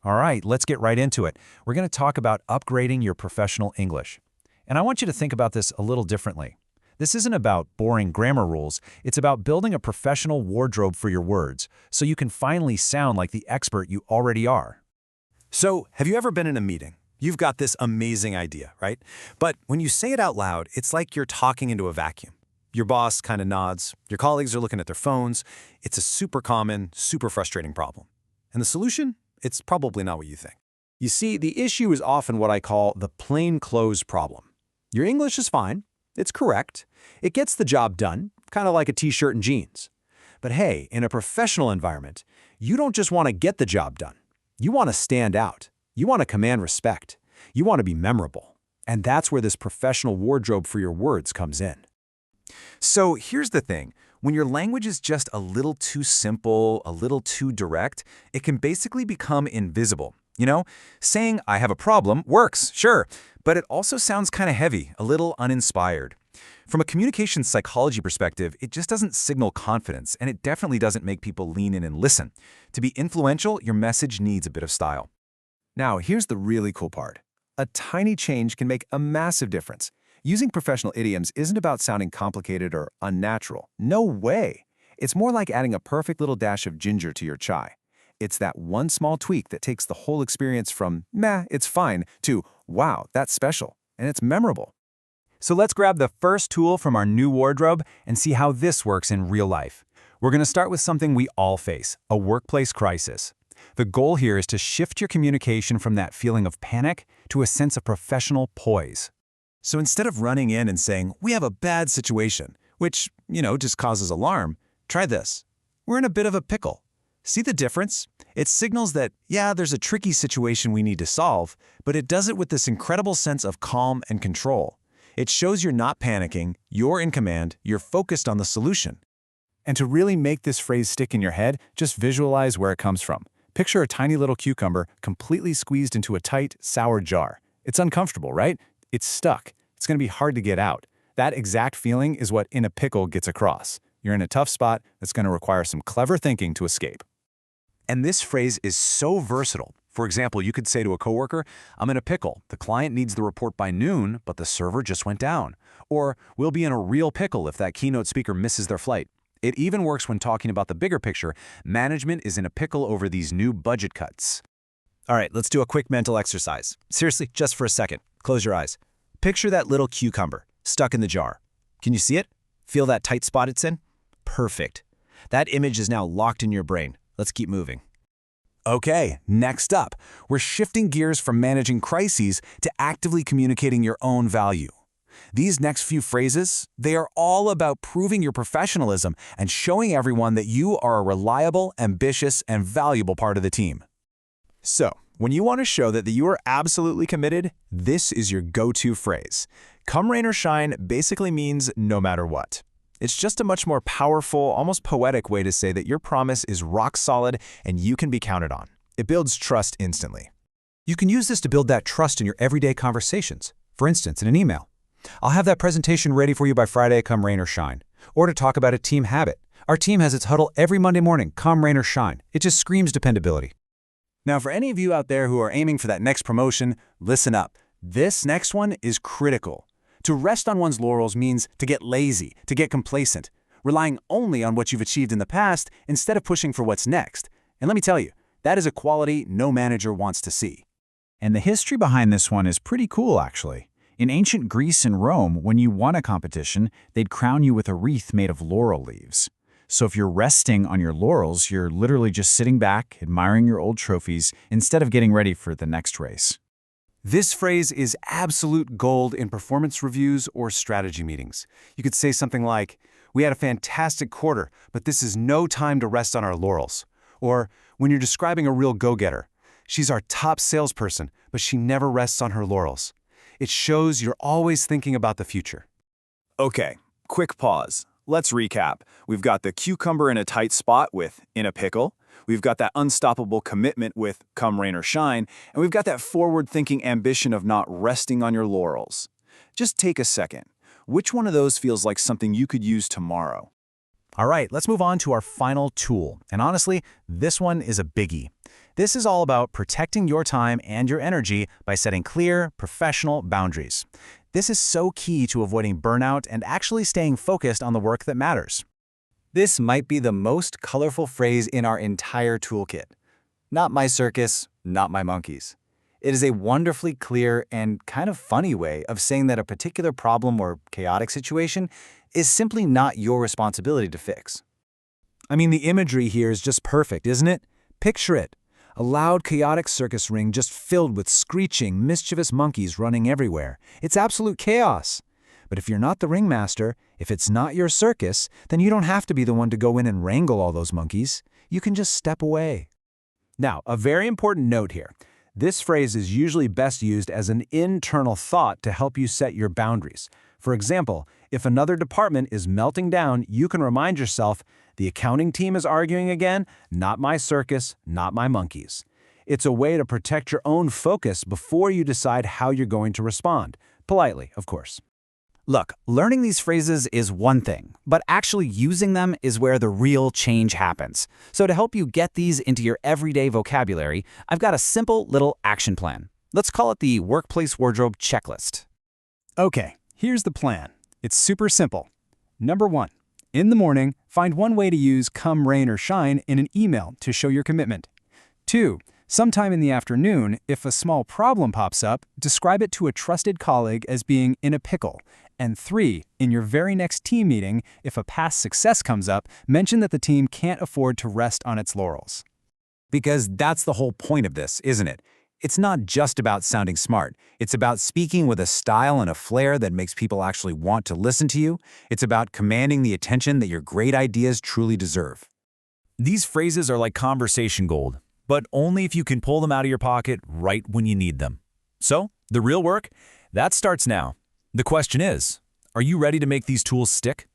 All right, let's get right into it. We're going to talk about upgrading your professional English. And I want you to think about this a little differently. This isn't about boring grammar rules, it's about building a professional wardrobe for your words, so you can finally sound like the expert you already are. So, have you ever been in a meeting? You've got this amazing idea, right? But when you say it out loud, it's like you're talking into a vacuum. Your boss kind of nods, your colleagues are looking at their phones. It's a super common, super frustrating problem. And the solution? It's probably not what you think. You see, the issue is often what I call the plain clothes problem. Your English is fine. It's correct. It gets the job done, kind of like a t-shirt and jeans. But hey, in a professional environment, you don't just want to get the job done. You want to stand out. You want to command respect. You want to be memorable. And that's where this professional wardrobe for your words comes in. So here's the thing. When your language is just a little too simple, a little too direct, it can basically become invisible. You know, saying I have a problem works, sure, but it also sounds kind of heavy, a little uninspired. From a communication psychology perspective, it just doesn't signal confidence, and it definitely doesn't make people lean in and listen. To be influential, your message needs a bit of style. Now, here's the really cool part. A tiny change can make a massive difference. Using professional idioms isn't about sounding complicated or unnatural. No way! It's more like adding a perfect little dash of ginger to your chai. It's that one small tweak that takes the whole experience from, meh, it's fine, to, wow, that's special, and it's memorable. So let's grab the first tool from our new wardrobe and see how this works in real life. We're going to start with something we all face, a workplace crisis. The goal here is to shift your communication from that feeling of panic to a sense of professional poise. So instead of running in and saying, we have a bad situation, which, just causes alarm, try this. We're in a bit of a pickle. See the difference? It signals that, yeah, there's a tricky situation we need to solve, but it does it with this incredible sense of calm and control. It shows you're not panicking, you're in command, you're focused on the solution. And to really make this phrase stick in your head, just visualize where it comes from. Picture a tiny little cucumber completely squeezed into a tight, sour jar. It's uncomfortable, right? It's stuck. It's going to be hard to get out. That exact feeling is what in a pickle gets across. You're in a tough spot that's going to require some clever thinking to escape. And this phrase is so versatile. For example, you could say to a coworker, I'm in a pickle. The client needs the report by noon, but the server just went down. Or, we'll be in a real pickle if that keynote speaker misses their flight. It even works when talking about the bigger picture. Management is in a pickle over these new budget cuts. All right, let's do a quick mental exercise. Seriously, just for a second. Close your eyes. Picture that little cucumber stuck in the jar. Can you see it? Feel that tight spot it's in? Perfect. That image is now locked in your brain. Let's keep moving. Okay, next up, we're shifting gears from managing crises to actively communicating your own value. These next few phrases, they are all about proving your professionalism and showing everyone that you are a reliable, ambitious, and valuable part of the team. So, when you want to show that you are absolutely committed, this is your go-to phrase. Come rain or shine basically means no matter what. It's just a much more powerful, almost poetic way to say that your promise is rock solid and you can be counted on. It builds trust instantly. You can use this to build that trust in your everyday conversations. For instance, in an email. I'll have that presentation ready for you by Friday, come rain or shine. Or to talk about a team habit. Our team has its huddle every Monday morning, come rain or shine. It just screams dependability. Now, for any of you out there who are aiming for that next promotion, listen up. This next one is critical. To rest on one's laurels means to get lazy, to get complacent, relying only on what you've achieved in the past instead of pushing for what's next. And let me tell you, that is a quality no manager wants to see. And the history behind this one is pretty cool, actually. In ancient Greece and Rome, when you won a competition, they'd crown you with a wreath made of laurel leaves. So if you're resting on your laurels, you're literally just sitting back, admiring your old trophies, instead of getting ready for the next race. This phrase is absolute gold in performance reviews or strategy meetings. You could say something like, we had a fantastic quarter, but this is no time to rest on our laurels. Or when you're describing a real go-getter, she's our top salesperson, but she never rests on her laurels. It shows you're always thinking about the future. Okay, quick pause. Let's recap. We've got the cucumber in a tight spot with in a pickle. We've got that unstoppable commitment with come rain or shine. And we've got that forward-thinking ambition of not resting on your laurels. Just take a second. Which one of those feels like something you could use tomorrow? All right, let's move on to our final tool. And honestly, this one is a biggie. This is all about protecting your time and your energy by setting clear, professional boundaries. This is so key to avoiding burnout and actually staying focused on the work that matters. This might be the most colorful phrase in our entire toolkit. Not my circus, not my monkeys. It is a wonderfully clear and kind of funny way of saying that a particular problem or chaotic situation is simply not your responsibility to fix. I mean, the imagery here is just perfect, isn't it? Picture it. A loud, chaotic circus ring just filled with screeching, mischievous monkeys running everywhere. It's absolute chaos. But if you're not the ringmaster, if it's not your circus, then you don't have to be the one to go in and wrangle all those monkeys. You can just step away. Now, a very important note here. This phrase is usually best used as an internal thought to help you set your boundaries. For example, if another department is melting down, you can remind yourself, the accounting team is arguing again, not my circus, not my monkeys. It's a way to protect your own focus before you decide how you're going to respond. Politely, of course. Look, learning these phrases is one thing, but actually using them is where the real change happens. So to help you get these into your everyday vocabulary, I've got a simple little action plan. Let's call it the Workplace Wardrobe Checklist. Okay, here's the plan. It's super simple. Number 1, in the morning, find one way to use come rain or shine in an email to show your commitment. 2, sometime in the afternoon, if a small problem pops up, describe it to a trusted colleague as being in a pickle. And 3, in your very next team meeting, if a past success comes up, mention that the team can't afford to rest on its laurels. Because that's the whole point of this, isn't it? It's not just about sounding smart. It's about speaking with a style and a flair that makes people actually want to listen to you. It's about commanding the attention that your great ideas truly deserve. These phrases are like conversation gold, but only if you can pull them out of your pocket right when you need them. So, the real work? That starts now. The question is, are you ready to make these tools stick?